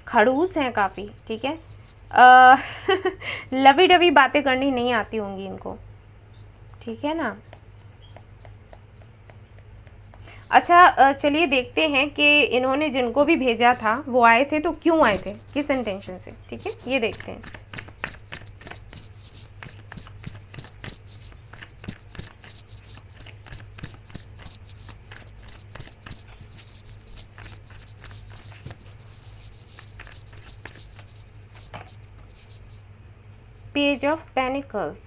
खड़ूस हैं काफ़ी, ठीक है। लवी डवी बातें करनी नहीं आती होंगी इनको, ठीक है ना। अच्छा, चलिए देखते हैं कि इन्होंने जिनको भी भेजा था वो आए थे तो क्यों आए थे, किस इंटेंशन से, ठीक है। ये देखते हैं। Page of pentacles,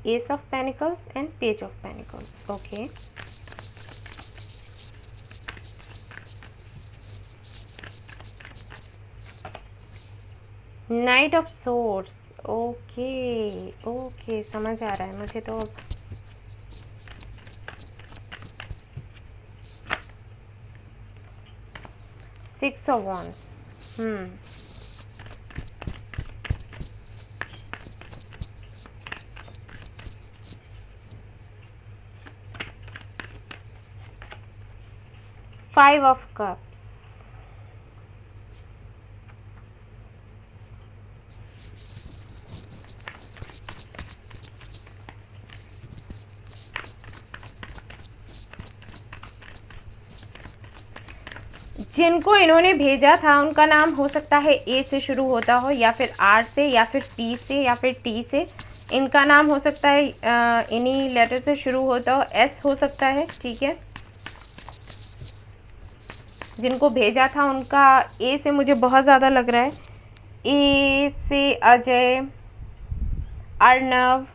S of pentacles and page of pentacles, okay. Night of source, okay okay, समझ आ रहा है मुझे तो। Six of wands, five of cups, जिनको इन्होंने भेजा था उनका नाम हो सकता है ए से शुरू होता हो या फिर आर से या फिर पी से या फिर टी से। इनका नाम हो सकता है इन्हीं लेटर से शुरू होता हो, एस हो सकता है, ठीक है। जिनको भेजा था उनका ए से मुझे बहुत ज़्यादा लग रहा है। ए से अजय, अर्नव,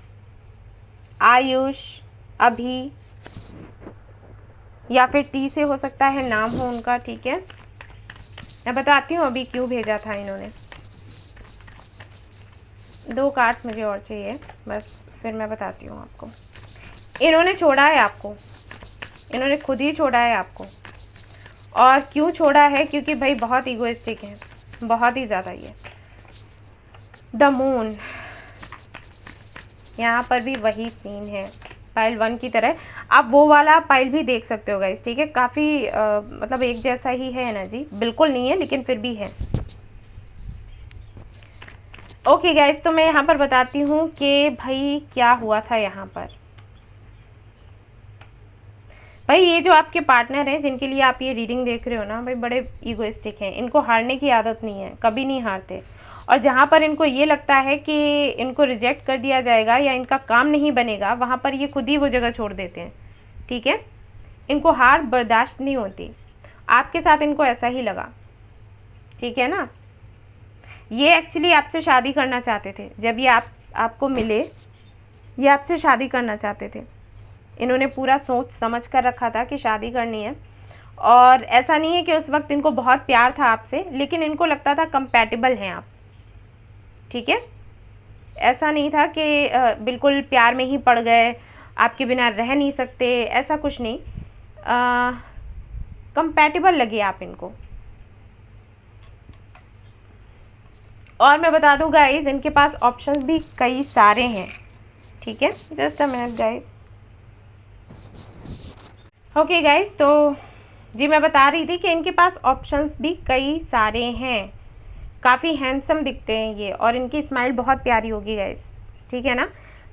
आयुष, अभी, या फिर टी से हो सकता है नाम हो उनका, ठीक है। मैं बताती हूँ अभी क्यों भेजा था इन्होंने। 2 कार्ड्स मुझे और चाहिए बस, फिर मैं बताती हूँ आपको। इन्होंने छोड़ा है आपको, इन्होंने खुद ही छोड़ा है आपको। और क्यों छोड़ा है, क्योंकि भाई बहुत ईगोइस्टिक है, बहुत ही ज़्यादा। ये द मून, यहाँ पर भी वही सीन है पाइल 1 की तरह। आप वो वाला पाइल भी देख सकते हो गाइस, ठीक है। काफ़ी मतलब एक जैसा ही है एनर्जी, बिल्कुल नहीं है लेकिन फिर भी है। ओके गाइस, तो मैं यहाँ पर बताती हूँ कि भाई क्या हुआ था यहाँ पर। भाई ये जो आपके पार्टनर हैं जिनके लिए आप ये रीडिंग देख रहे हो ना, भाई बड़े ईगोइस्टिक हैं। इनको हारने की आदत नहीं है, कभी नहीं हारते। और जहाँ पर इनको ये लगता है कि इनको रिजेक्ट कर दिया जाएगा या इनका काम नहीं बनेगा, वहाँ पर ये खुद ही वो जगह छोड़ देते हैं, ठीक है। इनको हार बर्दाश्त नहीं होती। आपके साथ इनको ऐसा ही लगा, ठीक है ना। ये एक्चुअली आपसे शादी करना चाहते थे। जब ये आपको मिले, ये आपसे शादी करना चाहते थे। इन्होंने पूरा सोच समझ कर रखा था कि शादी करनी है। और ऐसा नहीं है कि उस वक्त इनको बहुत प्यार था आपसे, लेकिन इनको लगता था कंपैटिबल हैं आप, ठीक है। ऐसा नहीं था कि बिल्कुल प्यार में ही पड़ गए, आपके बिना रह नहीं सकते, ऐसा कुछ नहीं। कंपैटिबल लगे आप इनको। और मैं बता दूं गाइस, इनके पास ऑप्शंस भी कई सारे हैं, ठीक है। Just a minute guys. Okay guys, तो जी मैं बता रही थी कि इनके पास ऑप्शंस भी कई सारे हैं। काफ़ी हैंडसम दिखते हैं ये, और इनकी स्माइल बहुत प्यारी होगी गाइस, ठीक है ना।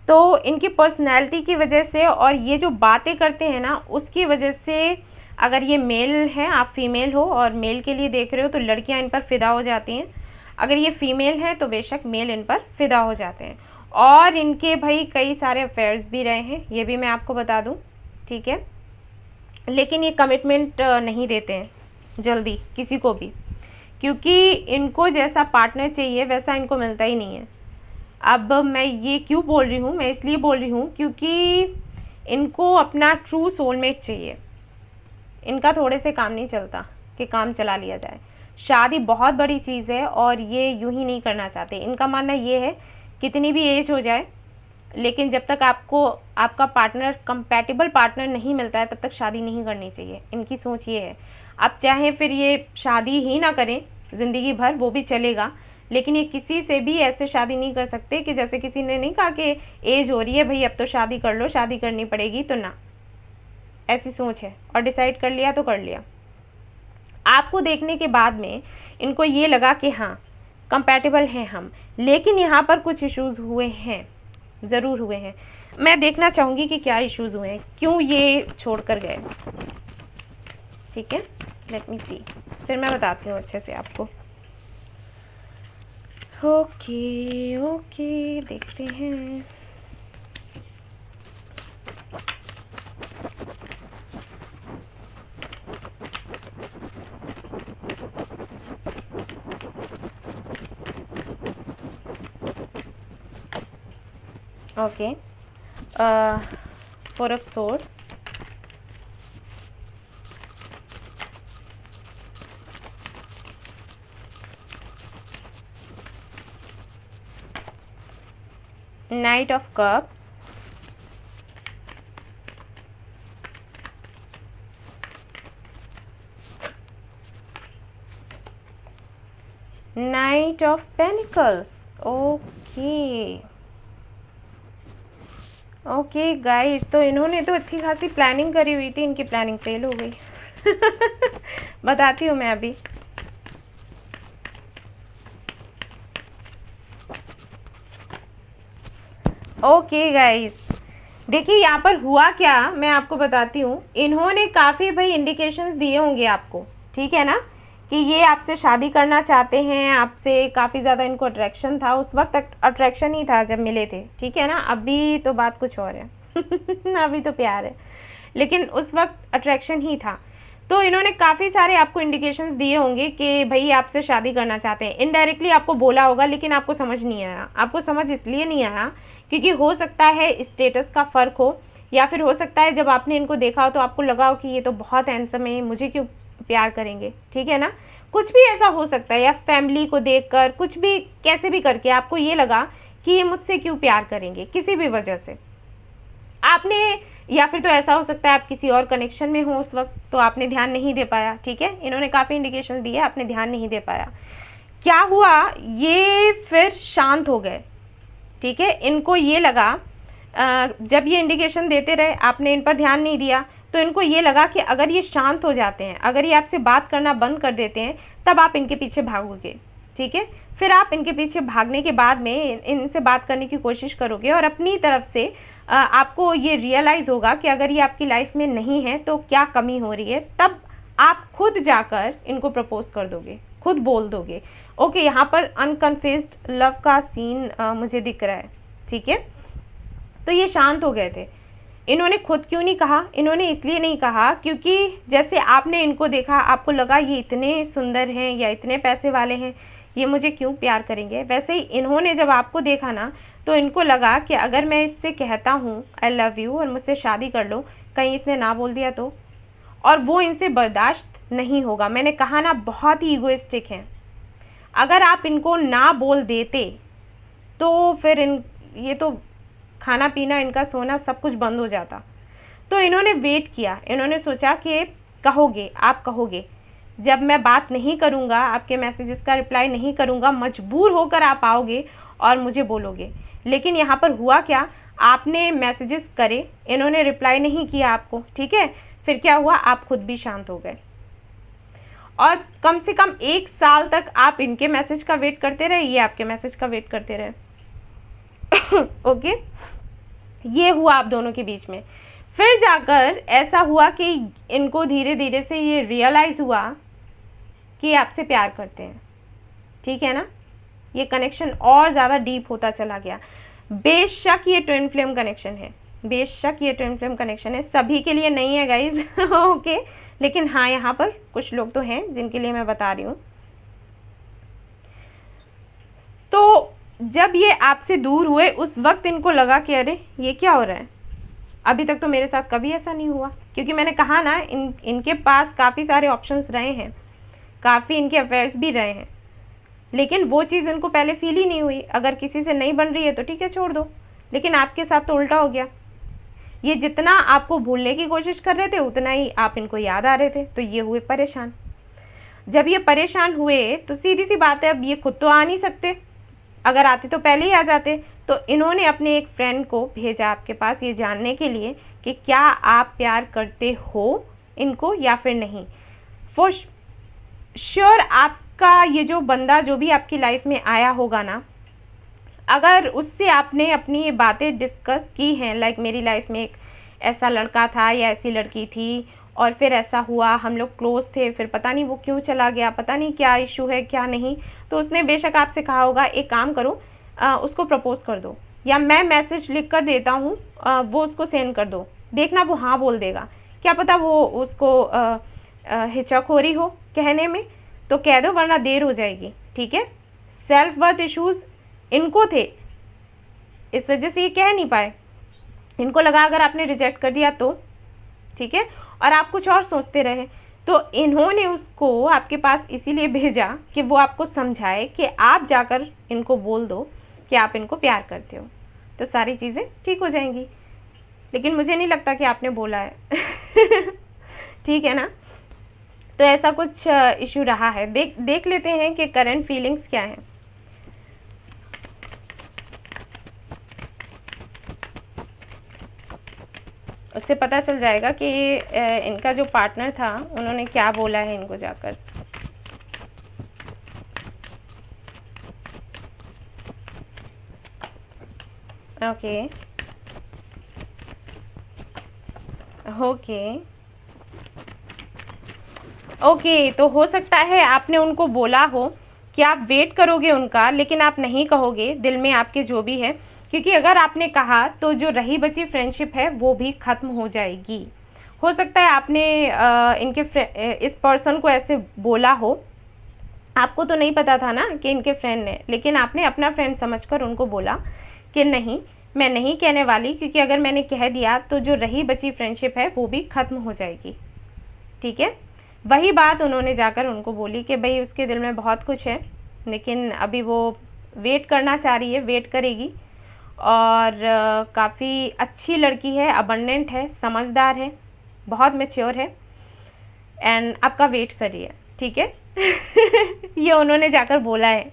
तो इनकी पर्सनैलिटी की वजह से और ये जो बातें करते हैं ना, उसकी वजह से अगर ये मेल है, आप फीमेल हो और मेल के लिए देख रहे हो, तो लड़कियां इन पर फिदा हो जाती हैं। अगर ये फीमेल है तो बेशक मेल इन पर फिदा हो जाते हैं। और इनके भाई कई सारे अफेयर्स भी रहे हैं, ये भी मैं आपको बता दूं, ठीक है। लेकिन ये कमिटमेंट नहीं देते हैं जल्दी किसी को भी, क्योंकि इनको जैसा पार्टनर चाहिए वैसा इनको मिलता ही नहीं है। अब मैं ये क्यों बोल रही हूँ, मैं इसलिए बोल रही हूँ क्योंकि इनको अपना ट्रू सोलमेट चाहिए। इनका थोड़े से काम नहीं चलता कि काम चला लिया जाए। शादी बहुत बड़ी चीज़ है और ये यूं ही नहीं करना चाहते। इनका मानना ये है कितनी भी एज हो जाए, लेकिन जब तक आपको आपका पार्टनर कंपैटिबल पार्टनर नहीं मिलता है तब तक शादी नहीं करनी चाहिए। इनकी सोच ये है। अब चाहे फिर ये शादी ही ना करें ज़िंदगी भर, वो भी चलेगा, लेकिन ये किसी से भी ऐसे शादी नहीं कर सकते कि जैसे किसी ने नहीं कहा कि एज हो रही है भाई अब तो शादी कर लो, शादी करनी पड़ेगी, तो ना, ऐसी सोच है। और डिसाइड कर लिया तो कर लिया। आपको देखने के बाद में इनको ये लगा कि हाँ कंपैटिबल हैं हम, लेकिन यहाँ पर कुछ इश्यूज़ हुए हैं, ज़रूर हुए हैं। मैं देखना चाहूँगी कि क्या इश्यूज़ हुए हैं, क्यों ये छोड़ कर गए, ठीक है। लेट मी सी, फिर मैं बताती हूँ अच्छे से आपको। ओके ओके, देखते हैं। Okay, four of swords, night of cups, night of pentacles. Okay okay guys, तो इन्होंने तो अच्छी खासी प्लानिंग करी हुई थी, इनकी प्लानिंग फेल हो गई। बताती हूँ मैं अभी। ओके गाइस, देखिए यहाँ पर हुआ क्या, मैं आपको बताती हूँ। इन्होंने काफ़ी भाई इंडिकेशंस दिए होंगे आपको, ठीक है ना, कि ये आपसे शादी करना चाहते हैं, आपसे काफ़ी ज़्यादा इनको अट्रैक्शन था। उस वक्त अट्रैक्शन ही था जब मिले थे, ठीक है ना। अभी तो बात कुछ और है। अभी तो प्यार है, लेकिन उस वक्त अट्रैक्शन ही था। तो इन्होंने काफ़ी सारे आपको इंडिकेशंस दिए होंगे कि भाई आपसे शादी करना चाहते हैं। इनडायरेक्टली आपको बोला होगा, लेकिन आपको समझ नहीं आया। आपको समझ इसलिए नहीं आया क्योंकि हो सकता है स्टेटस का फ़र्क हो, या फिर हो सकता है जब आपने इनको देखा हो तो आपको लगा हो कि ये तो बहुत हैंडसम है, मुझे क्यों प्यार करेंगे, ठीक है ना। कुछ भी ऐसा हो सकता है, या फैमिली को देखकर कुछ भी कैसे भी करके आपको ये लगा कि ये मुझसे क्यों प्यार करेंगे, किसी भी वजह से आपने, या फिर तो ऐसा हो सकता है आप किसी और कनेक्शन में हो उस वक्त, तो आपने ध्यान नहीं दे पाया, ठीक है। इन्होंने काफ़ी इंडिकेशन दिए, आपने ध्यान नहीं दे पाया। क्या हुआ, ये फिर शांत हो गए, ठीक है। इनको ये लगा, जब ये इंडिकेशन देते रहे आपने इन पर ध्यान नहीं दिया, तो इनको ये लगा कि अगर ये शांत हो जाते हैं, अगर ये आपसे बात करना बंद कर देते हैं, तब आप इनके पीछे भागोगे, ठीक है। फिर आप इनके पीछे भागने के बाद में इनसे बात करने की कोशिश करोगे, और अपनी तरफ से आपको ये रियलाइज़ होगा कि अगर ये आपकी लाइफ में नहीं है तो क्या कमी हो रही है। तब आप खुद जाकर इनको प्रपोज कर दोगे, खुद बोल दोगे। ओके, यहाँ पर अनकन्फेस्ड लव का सीन मुझे दिख रहा है, ठीक है। तो ये शांत हो गए थे। इन्होंने खुद क्यों नहीं कहा, इन्होंने इसलिए नहीं कहा क्योंकि जैसे आपने इनको देखा, आपको लगा ये इतने सुंदर हैं या इतने पैसे वाले हैं, ये मुझे क्यों प्यार करेंगे। वैसे ही इन्होंने जब आपको देखा ना, तो इनको लगा कि अगर मैं इससे कहता हूँ आई लव यू और मुझसे शादी कर लो, कहीं इसने ना बोल दिया तो, और वो इनसे बर्दाश्त नहीं होगा। मैंने कहा ना, बहुत ही ईगोइस्टिक हैं। अगर आप इनको ना बोल देते तो फिर ये तो खाना पीना, इनका सोना, सब कुछ बंद हो जाता। तो इन्होंने वेट किया, इन्होंने सोचा कि कहोगे, आप कहोगे, जब मैं बात नहीं करूँगा, आपके मैसेजेस का रिप्लाई नहीं करूँगा, मजबूर होकर आप आओगे और मुझे बोलोगे। लेकिन यहाँ पर हुआ क्या, आपने मैसेजेस करे, इन्होंने रिप्लाई नहीं किया आपको, ठीक है। फिर क्या हुआ, आप खुद भी शांत हो गए, और कम से कम 1 साल तक आप इनके मैसेज का वेट करते रहे, ये आपके मैसेज का वेट करते रहे। ओके, ये हुआ आप दोनों के बीच में। फिर जाकर ऐसा हुआ कि इनको धीरे धीरे से ये रियलाइज़ हुआ कि आपसे प्यार करते हैं, ठीक है ना। ये कनेक्शन और ज़्यादा डीप होता चला गया। बेशक ये ट्विन फ्लेम कनेक्शन है, बेशक ये ट्विन फ्लेम कनेक्शन है, सभी के लिए नहीं है गाइज ओके, लेकिन हाँ यहाँ पर कुछ लोग तो हैं जिनके लिए मैं बता रही हूँ। तो जब ये आपसे दूर हुए उस वक्त इनको लगा कि अरे ये क्या हो रहा है, अभी तक तो मेरे साथ कभी ऐसा नहीं हुआ। क्योंकि मैंने कहा ना इनके पास काफ़ी सारे ऑप्शंस रहे हैं, काफ़ी इनके अफेयर्स भी रहे हैं, लेकिन वो चीज़ इनको पहले फील ही नहीं हुई। अगर किसी से नहीं बन रही है तो ठीक है छोड़ दो, लेकिन आपके साथ तो उल्टा हो गया। ये जितना आपको भूलने की कोशिश कर रहे थे उतना ही आप इनको याद आ रहे थे, तो ये हुए परेशान। जब ये परेशान हुए तो सीधी सी बात है, अब ये खुद तो आ नहीं सकते, अगर आते तो पहले ही आ जाते। तो इन्होंने अपने एक फ्रेंड को भेजा आपके पास ये जानने के लिए कि क्या आप प्यार करते हो इनको या फिर नहीं। फॉर श्योर आपका ये जो बंदा जो भी आपकी लाइफ में आया होगा ना, अगर उससे आपने अपनी ये बातें डिस्कस की हैं, लाइक मेरी लाइफ में एक ऐसा लड़का था या ऐसी लड़की थी और फिर ऐसा हुआ, हम लोग क्लोज थे, फिर पता नहीं वो क्यों चला गया, पता नहीं क्या इशू है क्या नहीं, तो उसने बेशक आपसे कहा होगा एक काम करो उसको प्रपोज कर दो, या मैं मैसेज लिख कर देता हूँ वो उसको सेंड कर दो, देखना वो हाँ बोल देगा। क्या पता वो उसको हिचकखोरी हो कहने में, तो कह दो वरना देर हो जाएगी, ठीक है। सेल्फ वर्थ इश्यूज़ इनको थे, इस वजह से ये कह नहीं पाए। इनको लगा अगर आपने रिजेक्ट कर दिया तो ठीक है, और आप कुछ और सोचते रहे, तो इन्होंने उसको आपके पास इसीलिए भेजा कि वो आपको समझाए कि आप जाकर इनको बोल दो कि आप इनको प्यार करते हो, तो सारी चीज़ें ठीक हो जाएंगी। लेकिन मुझे नहीं लगता कि आपने बोला है ठीक है ना। तो ऐसा कुछ इशू रहा है। देख लेते हैं कि करंट फीलिंग्स क्या हैं। उससे पता चल जाएगा कि इनका जो पार्टनर था उन्होंने क्या बोला है इनको जाकर। ओके ओके ओके, तो हो सकता है आपने उनको बोला हो कि आप वेट करोगे उनका, लेकिन आप नहीं कहोगे दिल में आपके जो भी है, क्योंकि अगर आपने कहा तो जो रही बची फ्रेंडशिप है वो भी ख़त्म हो जाएगी। हो सकता है आपने इस पर्सन को ऐसे बोला हो, आपको तो नहीं पता था ना कि इनके फ्रेंड ने, लेकिन आपने अपना फ्रेंड समझकर उनको बोला कि नहीं मैं नहीं कहने वाली, क्योंकि अगर मैंने कह दिया तो जो रही बची फ्रेंडशिप है वो भी ख़त्म हो जाएगी, ठीक है। वही बात उन्होंने जाकर उनको बोली कि भाई उसके दिल में बहुत कुछ है, लेकिन अभी वो वेट करना चाह रही है, वेट करेगी, और काफ़ी अच्छी लड़की है, अबंडेंट है, समझदार है, बहुत मैच्योर है, एंड आपका वेट करिए, ठीक है ये उन्होंने जाकर बोला है।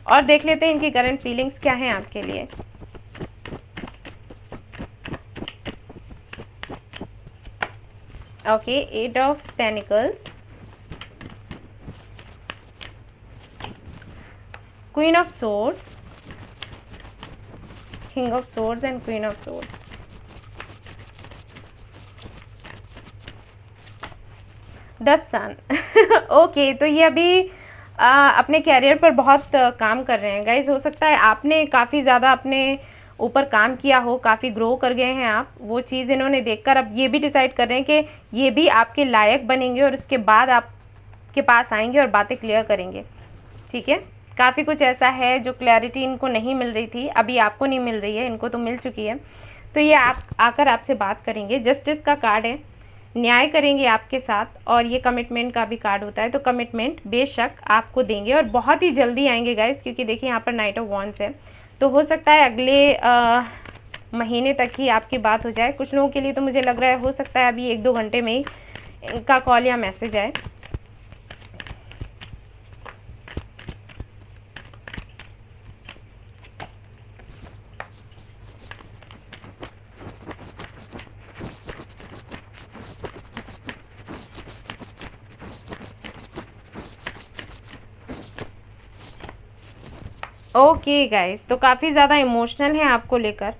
और देख लेते हैं इनकी करंट फीलिंग्स क्या हैं आपके लिए। Okay, 8 of pentacles, queen of swords, king of swords and queen of swords. The sun okay, तो ये अभी अपने कैरियर पर बहुत काम कर रहे हैं गाइज। हो सकता है आपने काफ़ी ज़्यादा अपने ऊपर काम किया हो, काफ़ी ग्रो कर गए हैं आप, वो चीज़ इन्होंने देखकर अब ये भी डिसाइड कर रहे हैं कि ये भी आपके लायक बनेंगे और उसके बाद आपके पास आएंगे और बातें क्लियर करेंगे, ठीक है। काफ़ी कुछ ऐसा है जो क्लैरिटी इनको नहीं मिल रही थी, अभी आपको नहीं मिल रही है, इनको तो मिल चुकी है, तो ये आप आकर आपसे बात करेंगे। जस्टिस का कार्ड है, न्याय करेंगे आपके साथ, और ये कमिटमेंट का भी कार्ड होता है, तो कमिटमेंट बेशक आपको देंगे और बहुत ही जल्दी आएंगे गाइस, क्योंकि देखिए यहाँ पर नाइट ऑफ वॉन्ड्स है, तो हो सकता है अगले महीने तक ही आपकी बात हो जाए। कुछ लोगों के लिए तो मुझे लग रहा है हो सकता है अभी 1-2 घंटे में ही इनका कॉल या मैसेज आए। ओके गाइस, तो काफ़ी ज़्यादा इमोशनल है आपको लेकर।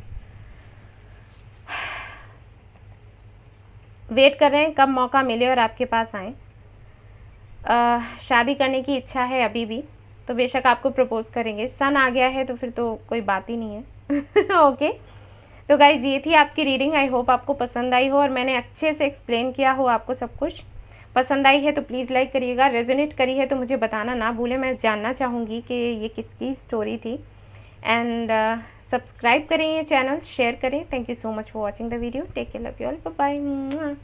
वेट कर रहे हैं कब मौका मिले और आपके पास आए। शादी करने की इच्छा है अभी भी, तो बेशक आपको प्रपोज करेंगे। सन आ गया है तो फिर तो कोई बात ही नहीं है। ओके, तो गाइज ये थी आपकी रीडिंग। आई होप आपको पसंद आई हो और मैंने अच्छे से एक्सप्लेन किया हो आपको सब कुछ। पसंद आई है तो प्लीज़ लाइक करिएगा, रेजोनेट करी है तो मुझे बताना ना भूलें, मैं जानना चाहूँगी कि ये किसकी स्टोरी थी। एंड सब्सक्राइब करें ये चैनल, शेयर करें। Thank you so much for watching the video. Take care, love you all, bye bye.